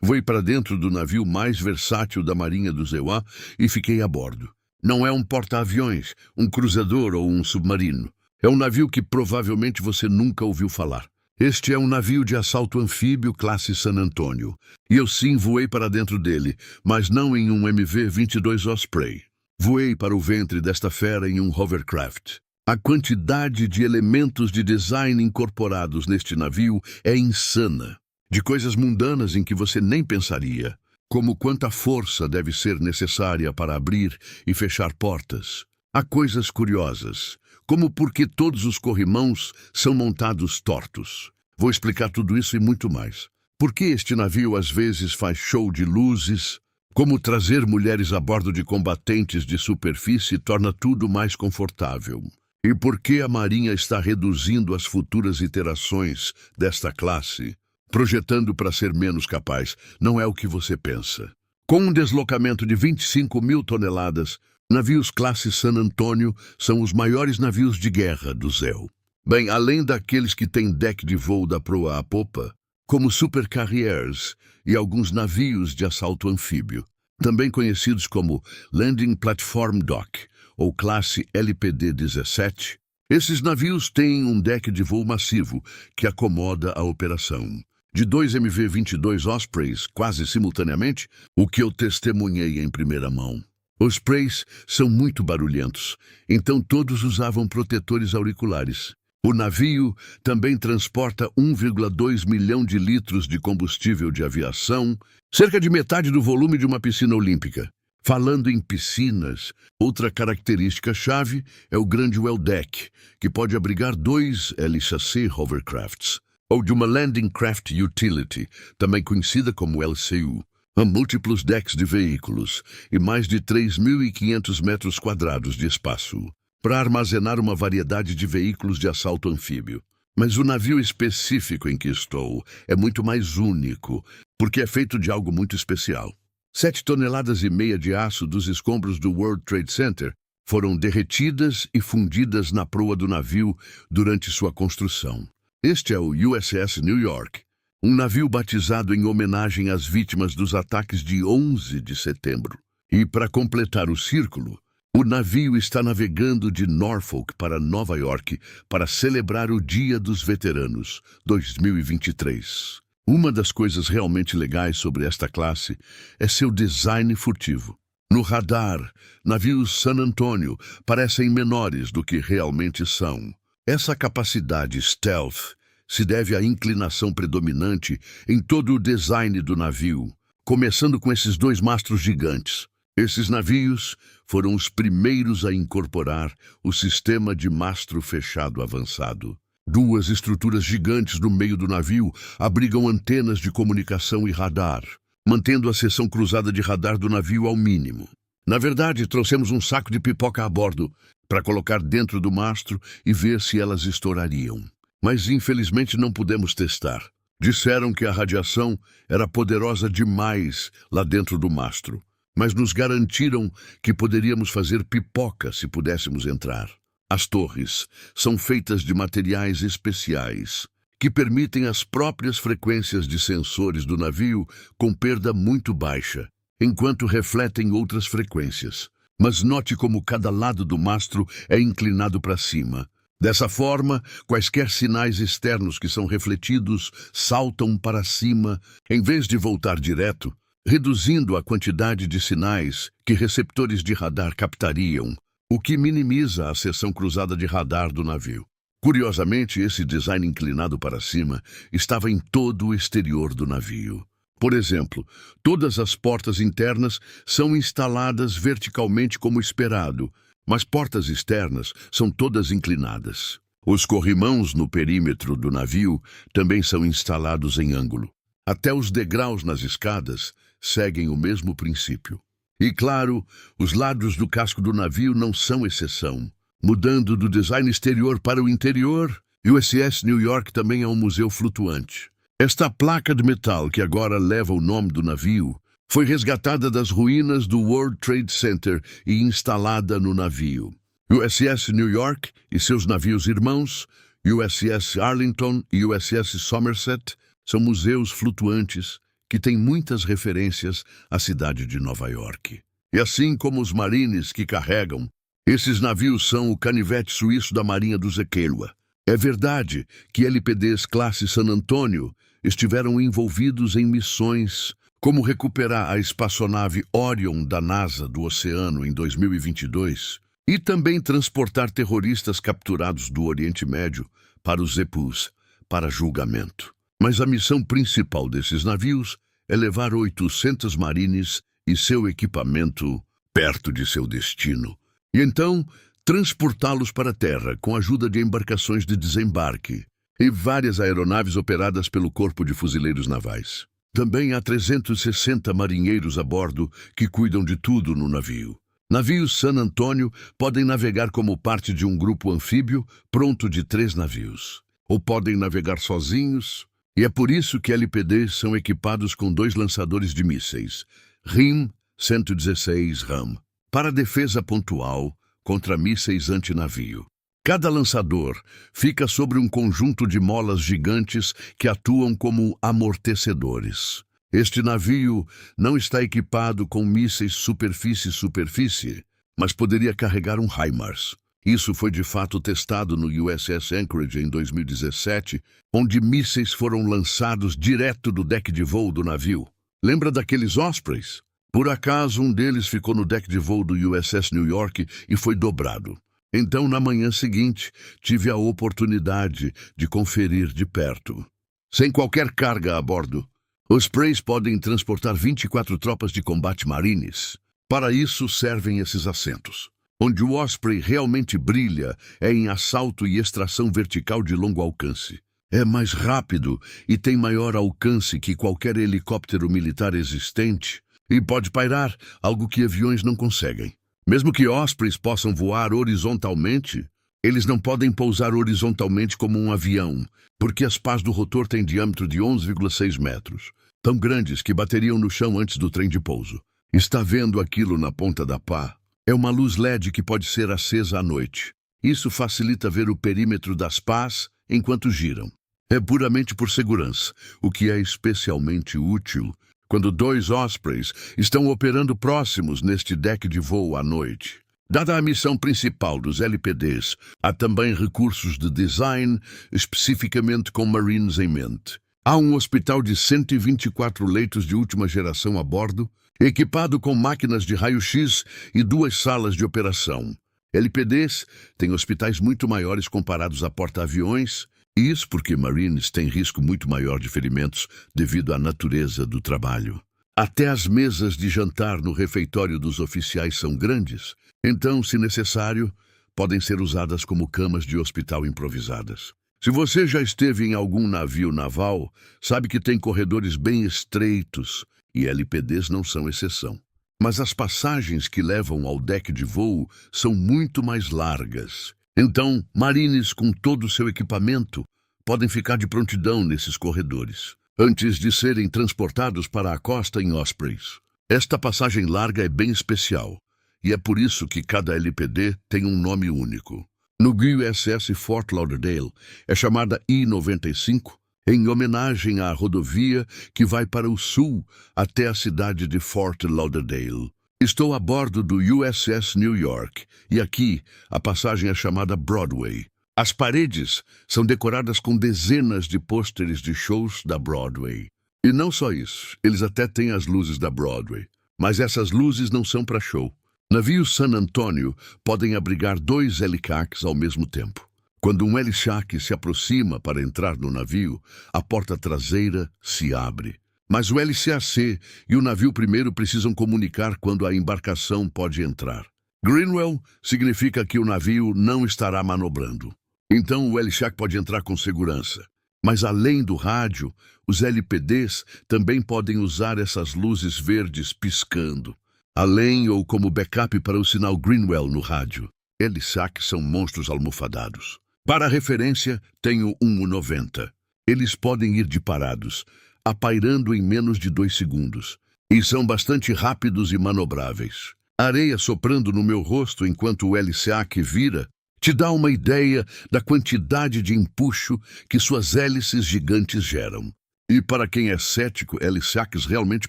Voei para dentro do navio mais versátil da Marinha dos EUA e fiquei a bordo. Não é um porta-aviões, um cruzador ou um submarino. É um navio que provavelmente você nunca ouviu falar. Este é um navio de assalto anfíbio classe San Antonio. E eu sim voei para dentro dele, mas não em um MV-22 Osprey. Voei para o ventre desta fera em um hovercraft. A quantidade de elementos de design incorporados neste navio é insana. De coisas mundanas em que você nem pensaria, como quanta força deve ser necessária para abrir e fechar portas. Há coisas curiosas, como por que todos os corrimãos são montados tortos. Vou explicar tudo isso e muito mais. Por que este navio às vezes faz show de luzes? Como trazer mulheres a bordo de combatentes de superfície torna tudo mais confortável. E por que a Marinha está reduzindo as futuras iterações desta classe, projetando para ser menos capaz? Não é o que você pensa. Com um deslocamento de 25 mil toneladas, navios classe San Antonio são os maiores navios de guerra do ZEU. Bem, além daqueles que têm deck de voo da proa à popa, como supercarriers e alguns navios de assalto anfíbio, também conhecidos como Landing Platform Dock ou classe LPD-17, esses navios têm um deck de voo massivo que acomoda a operação. De 2 MV-22 Ospreys quase simultaneamente, o que eu testemunhei em primeira mão. Os Ospreys são muito barulhentos, então todos usavam protetores auriculares. O navio também transporta 1,2 milhão de litros de combustível de aviação, cerca de metade do volume de uma piscina olímpica. Falando em piscinas, outra característica-chave é o grande well deck, que pode abrigar 2 LCC hovercrafts, ou de uma Landing Craft Utility, também conhecida como LCU. Há múltiplos decks de veículos e mais de 3.500 metros quadrados de espaço para armazenar uma variedade de veículos de assalto anfíbio. Mas o navio específico em que estou é muito mais único, porque é feito de algo muito especial. 7,5 toneladas de aço dos escombros do World Trade Center foram derretidas e fundidas na proa do navio durante sua construção. Este é o USS New York, um navio batizado em homenagem às vítimas dos ataques de 11 de setembro. E para completar o círculo, o navio está navegando de Norfolk para Nova York para celebrar o Dia dos Veteranos, 2023. Uma das coisas realmente legais sobre esta classe é seu design furtivo. No radar, navios San Antonio parecem menores do que realmente são. Essa capacidade stealth se deve à inclinação predominante em todo o design do navio, começando com esses 2 mastros gigantes. Esses navios foram os primeiros a incorporar o sistema de mastro fechado avançado. 2 estruturas gigantes no meio do navio abrigam antenas de comunicação e radar, mantendo a seção cruzada de radar do navio ao mínimo. Na verdade, trouxemos um saco de pipoca a bordo para colocar dentro do mastro e ver se elas estourariam. Mas infelizmente não pudemos testar. Disseram que a radiação era poderosa demais lá dentro do mastro, mas nos garantiram que poderíamos fazer pipoca se pudéssemos entrar. As torres são feitas de materiais especiais, que permitem as próprias frequências de sensores do navio com perda muito baixa, enquanto refletem outras frequências. Mas note como cada lado do mastro é inclinado para cima. Dessa forma, quaisquer sinais externos que são refletidos saltam para cima, em vez de voltar direto, reduzindo a quantidade de sinais que receptores de radar captariam, o que minimiza a seção cruzada de radar do navio. Curiosamente, esse design inclinado para cima estava em todo o exterior do navio. Por exemplo, todas as portas internas são instaladas verticalmente como esperado, mas portas externas são todas inclinadas. Os corrimãos no perímetro do navio também são instalados em ângulo. Até os degraus nas escadas seguem o mesmo princípio. E claro, os lados do casco do navio não são exceção. Mudando do design exterior para o interior, o USS New York também é um museu flutuante. Esta placa de metal, que agora leva o nome do navio, foi resgatada das ruínas do World Trade Center e instalada no navio. USS New York e seus navios irmãos, USS Arlington e USS Somerset, são museus flutuantes que tem muitas referências à cidade de Nova York. E assim como os marines que carregam, esses navios são o canivete suíço da Marinha do Zequelwa. É verdade que LPDs classe San Antonio estiveram envolvidos em missões como recuperar a espaçonave Orion da NASA do oceano em 2022 e também transportar terroristas capturados do Oriente Médio para os EPUs para julgamento. Mas a missão principal desses navios é levar 800 marines e seu equipamento perto de seu destino. E então, transportá-los para a terra com a ajuda de embarcações de desembarque e várias aeronaves operadas pelo Corpo de Fuzileiros Navais. Também há 360 marinheiros a bordo que cuidam de tudo no navio. Navios San Antonio podem navegar como parte de um grupo anfíbio pronto de 3 navios. Ou podem navegar sozinhos, e é por isso que LPDs são equipados com 2 lançadores de mísseis, RIM-116 RAM, para defesa pontual contra mísseis antinavio. Cada lançador fica sobre um conjunto de molas gigantes que atuam como amortecedores. Este navio não está equipado com mísseis superfície-superfície, mas poderia carregar um HIMARS. Isso foi de fato testado no USS Anchorage em 2017, onde mísseis foram lançados direto do deck de voo do navio. Lembra daqueles Ospreys? Por acaso, um deles ficou no deck de voo do USS New York e foi dobrado. Então, na manhã seguinte, tive a oportunidade de conferir de perto. Sem qualquer carga a bordo, os Ospreys podem transportar 24 tropas de combate marines. Para isso servem esses assentos. Onde o Osprey realmente brilha é em assalto e extração vertical de longo alcance. É mais rápido e tem maior alcance que qualquer helicóptero militar existente e pode pairar, algo que aviões não conseguem. Mesmo que Ospreys possam voar horizontalmente, eles não podem pousar horizontalmente como um avião, porque as pás do rotor têm diâmetro de 11,6 metros, tão grandes que bateriam no chão antes do trem de pouso. Está vendo aquilo na ponta da pá? É uma luz LED que pode ser acesa à noite. Isso facilita ver o perímetro das pás enquanto giram. É puramente por segurança, o que é especialmente útil quando 2 Ospreys estão operando próximos neste deck de voo à noite. Dada a missão principal dos LPDs, há também recursos de design especificamente com Marines em mente. Há um hospital de 124 leitos de última geração a bordo, equipado com máquinas de raio-x e 2 salas de operação. LPDs têm hospitais muito maiores comparados a porta-aviões, e isso porque Marines têm risco muito maior de ferimentos devido à natureza do trabalho. Até as mesas de jantar no refeitório dos oficiais são grandes, então, se necessário, podem ser usadas como camas de hospital improvisadas. Se você já esteve em algum navio naval, sabe que tem corredores bem estreitos, e LPDs não são exceção. Mas as passagens que levam ao deck de voo são muito mais largas. Então, marines com todo o seu equipamento podem ficar de prontidão nesses corredores, antes de serem transportados para a costa em Ospreys. Esta passagem larga é bem especial, e é por isso que cada LPD tem um nome único. No USS Fort Lauderdale é chamada I-95, em homenagem à rodovia que vai para o sul até a cidade de Fort Lauderdale. Estou a bordo do USS New York, e aqui a passagem é chamada Broadway. As paredes são decoradas com dezenas de pôsteres de shows da Broadway. E não só isso, eles até têm as luzes da Broadway. Mas essas luzes não são para show. Navios San Antonio podem abrigar 2 LCACs ao mesmo tempo. Quando um LCAC se aproxima para entrar no navio, a porta traseira se abre. Mas o LCAC e o navio primeiro precisam comunicar quando a embarcação pode entrar. Greenwell significa que o navio não estará manobrando. Então o LCAC pode entrar com segurança. Mas além do rádio, os LPDs também podem usar essas luzes verdes piscando, além ou como backup para o sinal Greenwell no rádio. LCAC são monstros almofadados. Para referência, tenho um 90. Eles podem ir de parados, apairando em menos de 2 segundos, e são bastante rápidos e manobráveis. A areia soprando no meu rosto enquanto o LCAC vira te dá uma ideia da quantidade de empuxo que suas hélices gigantes geram. E para quem é cético, LCACs realmente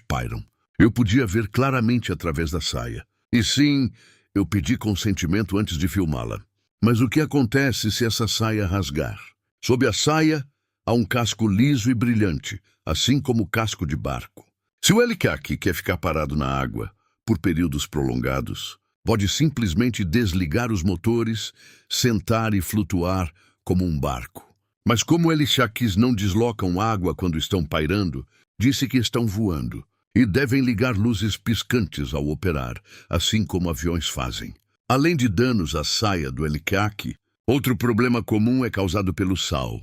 pairam. Eu podia ver claramente através da saia. E sim, eu pedi consentimento antes de filmá-la. Mas o que acontece se essa saia rasgar? Sob a saia, há um casco liso e brilhante, assim como o casco de barco. Se o LCAC quer ficar parado na água por períodos prolongados, pode simplesmente desligar os motores, sentar e flutuar como um barco. Mas como LCACs não deslocam água quando estão pairando, disse que estão voando e devem ligar luzes piscantes ao operar, assim como aviões fazem. Além de danos à saia do LCAC, outro problema comum é causado pelo sal,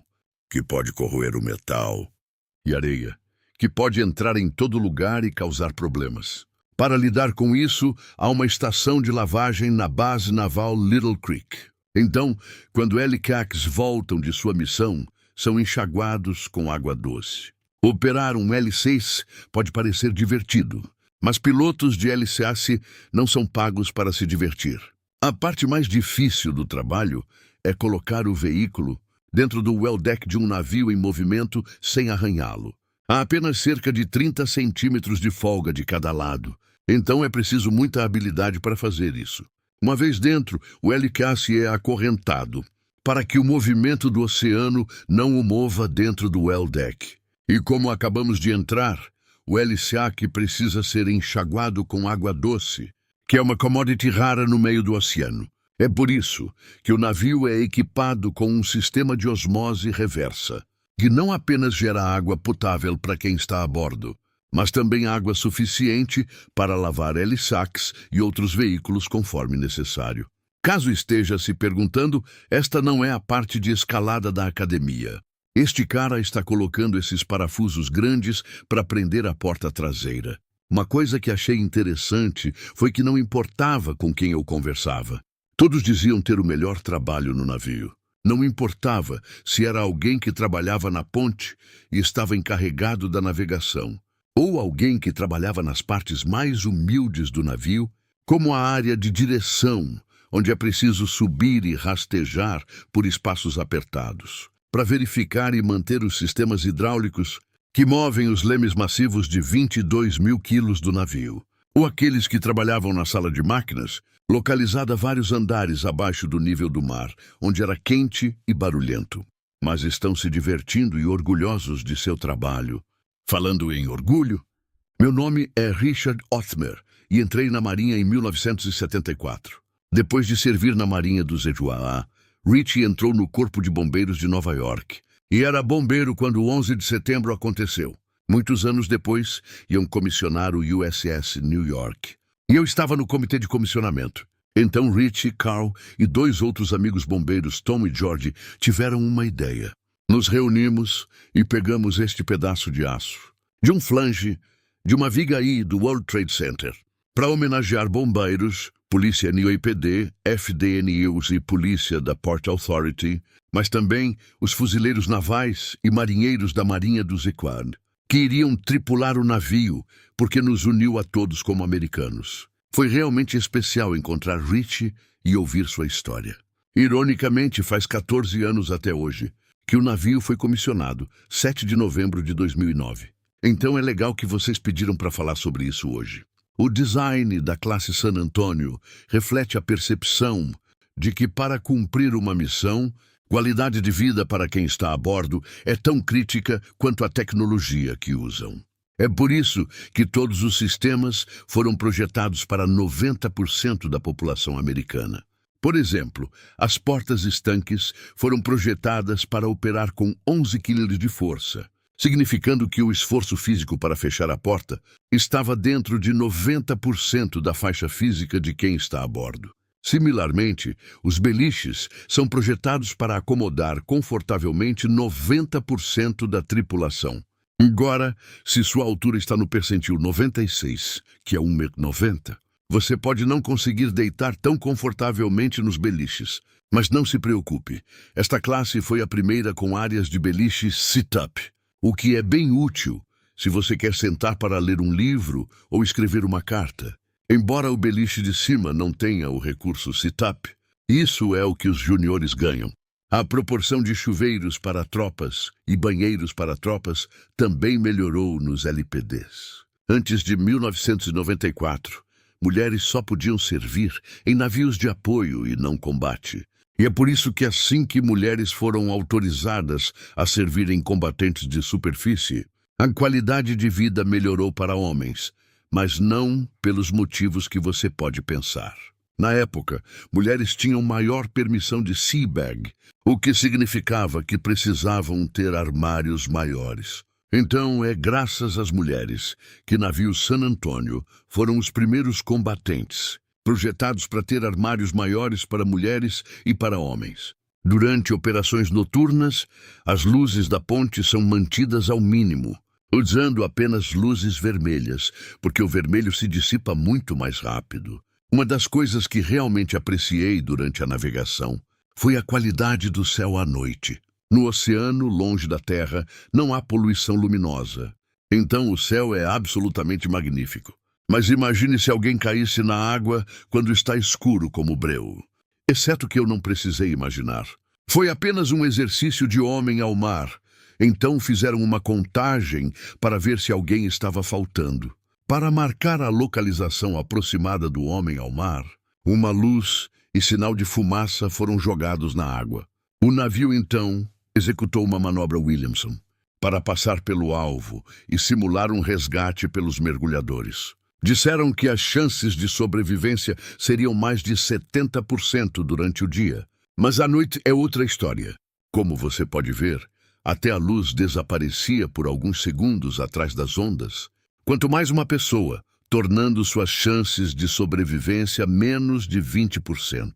que pode corroer o metal, e areia, que pode entrar em todo lugar e causar problemas. Para lidar com isso, há uma estação de lavagem na base naval Little Creek. Então, quando LCACs voltam de sua missão, são enxaguados com água doce. Operar um L6 pode parecer divertido, mas pilotos de LCAC não são pagos para se divertir. A parte mais difícil do trabalho é colocar o veículo dentro do well deck de um navio em movimento sem arranhá-lo. Há apenas cerca de 30 centímetros de folga de cada lado, então é preciso muita habilidade para fazer isso. Uma vez dentro, o LCAC é acorrentado para que o movimento do oceano não o mova dentro do well deck. E como acabamos de entrar, o LCAC precisa ser enxaguado com água doce, que é uma commodity rara no meio do oceano. É por isso que o navio é equipado com um sistema de osmose reversa, que não apenas gera água potável para quem está a bordo, mas também água suficiente para lavar LCACs e outros veículos conforme necessário. Caso esteja se perguntando, esta não é a parte de escalada da academia. Este cara está colocando esses parafusos grandes para prender a porta traseira. Uma coisa que achei interessante foi que não importava com quem eu conversava. Todos diziam ter o melhor trabalho no navio. Não importava se era alguém que trabalhava na ponte e estava encarregado da navegação, ou alguém que trabalhava nas partes mais humildes do navio, como a área de direção, onde é preciso subir e rastejar por espaços apertados, para verificar e manter os sistemas hidráulicos que movem os lemes massivos de 22 mil quilos do navio, ou aqueles que trabalhavam na sala de máquinas, localizada vários andares abaixo do nível do mar, onde era quente e barulhento. Mas estão se divertindo e orgulhosos de seu trabalho. Falando em orgulho, meu nome é Richard Othmer e entrei na Marinha em 1974. Depois de servir na Marinha dos EUA, Richie entrou no Corpo de Bombeiros de Nova York e era bombeiro quando o 11 de setembro aconteceu. Muitos anos depois, iam comissionar o USS New York. E eu estava no comitê de comissionamento. Então Richie, Carl e 2 outros amigos bombeiros, Tom e George, tiveram uma ideia. Nos reunimos e pegamos este pedaço de aço, de um flange, de uma viga aí do World Trade Center, para homenagear bombeiros, polícia NYPD, FDNUs e polícia da Port Authority, mas também os fuzileiros navais e marinheiros da Marinha dos Equad, que iriam tripular o navio, porque nos uniu a todos como americanos. Foi realmente especial encontrar Richie e ouvir sua história. Ironicamente, faz 14 anos até hoje que o navio foi comissionado, 7 de novembro de 2009. Então é legal que vocês pediram para falar sobre isso hoje. O design da classe San Antonio reflete a percepção de que para cumprir uma missão, qualidade de vida para quem está a bordo é tão crítica quanto a tecnologia que usam. É por isso que todos os sistemas foram projetados para 90% da população americana. Por exemplo, as portas estanques foram projetadas para operar com 11 kg de força, significando que o esforço físico para fechar a porta estava dentro de 90% da faixa física de quem está a bordo. Similarmente, os beliches são projetados para acomodar confortavelmente 90% da tripulação. Agora, se sua altura está no percentil 96, que é 1,90 m, você pode não conseguir deitar tão confortavelmente nos beliches. Mas não se preocupe, esta classe foi a primeira com áreas de beliche sit-up, o que é bem útil se você quer sentar para ler um livro ou escrever uma carta. Embora o beliche de cima não tenha o recurso sit-up, isso é o que os juniores ganham. A proporção de chuveiros para tropas e banheiros para tropas também melhorou nos LPDs. Antes de 1994, mulheres só podiam servir em navios de apoio e não combate. E é por isso que assim que mulheres foram autorizadas a servir em combatentes de superfície, a qualidade de vida melhorou para homens, mas não pelos motivos que você pode pensar. Na época, mulheres tinham maior permissão de seabag, o que significava que precisavam ter armários maiores. Então, é graças às mulheres que navios San Antônio foram os primeiros combatentes, projetados para ter armários maiores para mulheres e para homens. Durante operações noturnas, as luzes da ponte são mantidas ao mínimo, usando apenas luzes vermelhas, porque o vermelho se dissipa muito mais rápido. Uma das coisas que realmente apreciei durante a navegação foi a qualidade do céu à noite. No oceano, longe da terra, não há poluição luminosa. Então o céu é absolutamente magnífico. Mas imagine se alguém caísse na água quando está escuro como breu. Exceto que eu não precisei imaginar. Foi apenas um exercício de homem ao mar. Então fizeram uma contagem para ver se alguém estava faltando. Para marcar a localização aproximada do homem ao mar, uma luz e sinal de fumaça foram jogados na água. O navio, então, executou uma manobra Williamson para passar pelo alvo e simular um resgate pelos mergulhadores. Disseram que as chances de sobrevivência seriam mais de 70% durante o dia. Mas à noite é outra história. Como você pode ver, até a luz desaparecia por alguns segundos atrás das ondas. Quanto mais uma pessoa, tornando suas chances de sobrevivência menos de 20%.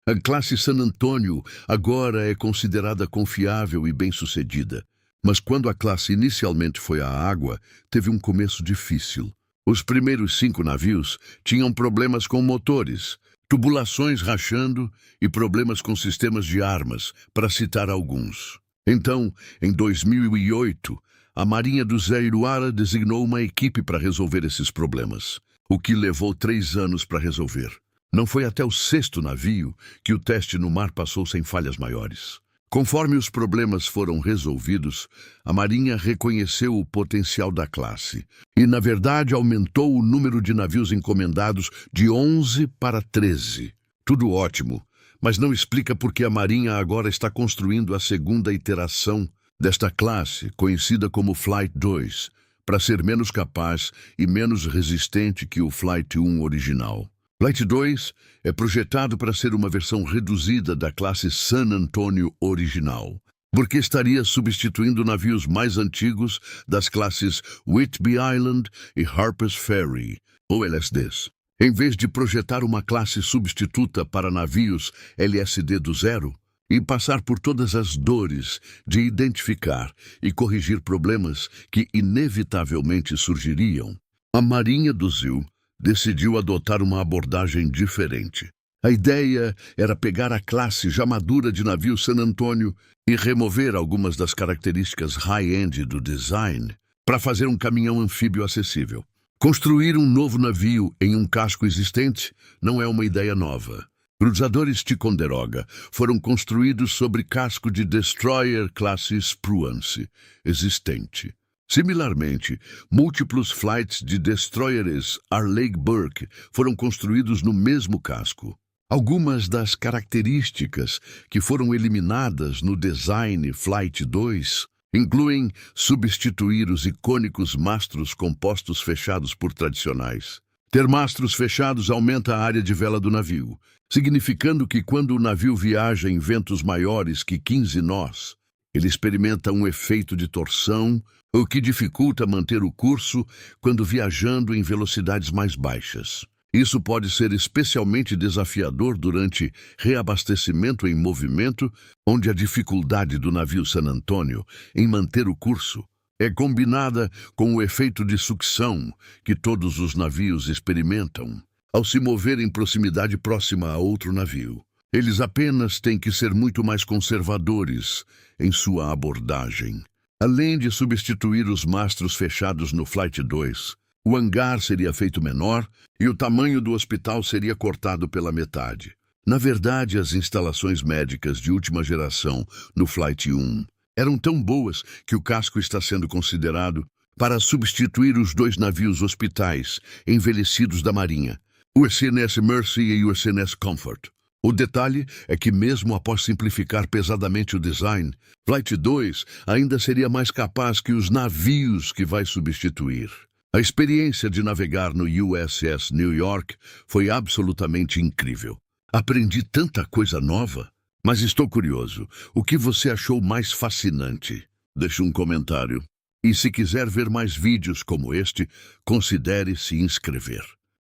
A classe San Antônio agora é considerada confiável e bem-sucedida. Mas quando a classe inicialmente foi à água, teve um começo difícil. Os primeiros 5 navios tinham problemas com motores, tubulações rachando e problemas com sistemas de armas, para citar alguns. Então, em 2008, a Marinha do Zé Iruara designou uma equipe para resolver esses problemas, o que levou 3 anos para resolver. Não foi até o 6º navio que o teste no mar passou sem falhas maiores. Conforme os problemas foram resolvidos, a Marinha reconheceu o potencial da classe e, na verdade, aumentou o número de navios encomendados de 11 para 13. Tudo ótimo, mas não explica por que a Marinha agora está construindo a segunda iteração desta classe, conhecida como Flight 2, para ser menos capaz e menos resistente que o Flight 1 original. Flight 2 é projetado para ser uma versão reduzida da classe San Antônio original, porque estaria substituindo navios mais antigos das classes Whitby Island e Harper's Ferry, ou LSDs. Em vez de projetar uma classe substituta para navios LSD do zero, e passar por todas as dores de identificar e corrigir problemas que inevitavelmente surgiriam, a Marinha do ZIL decidiu adotar uma abordagem diferente. A ideia era pegar a classe já madura de navio San Antônio e remover algumas das características high-end do design para fazer um caminhão anfíbio acessível. Construir um novo navio em um casco existente não é uma ideia nova. Cruzadores Ticonderoga foram construídos sobre casco de destroyer classe Spruance existente. Similarmente, múltiplos flights de destroyers Arleigh Burke foram construídos no mesmo casco. Algumas das características que foram eliminadas no design Flight 2 incluem substituir os icônicos mastros compostos fechados por tradicionais. Ter mastros fechados aumenta a área de vela do navio, significando que quando o navio viaja em ventos maiores que 15 nós, ele experimenta um efeito de torção, o que dificulta manter o curso quando viajando em velocidades mais baixas. Isso pode ser especialmente desafiador durante reabastecimento em movimento, onde a dificuldade do navio San Antônio em manter o curso é combinada com o efeito de sucção que todos os navios experimentam ao se mover em proximidade próxima a outro navio. Eles apenas têm que ser muito mais conservadores em sua abordagem. Além de substituir os mastros fechados no Flight 2, o hangar seria feito menor e o tamanho do hospital seria cortado pela metade. Na verdade, as instalações médicas de última geração no Flight 1 eram tão boas que o casco está sendo considerado para substituir os 2 navios hospitais envelhecidos da Marinha, o USNS Mercy e o USNS Comfort. O detalhe é que, mesmo após simplificar pesadamente o design, Flight 2 ainda seria mais capaz que os navios que vai substituir. A experiência de navegar no USS New York foi absolutamente incrível. Aprendi tanta coisa nova, mas estou curioso. O que você achou mais fascinante? Deixe um comentário. E se quiser ver mais vídeos como este, considere se inscrever.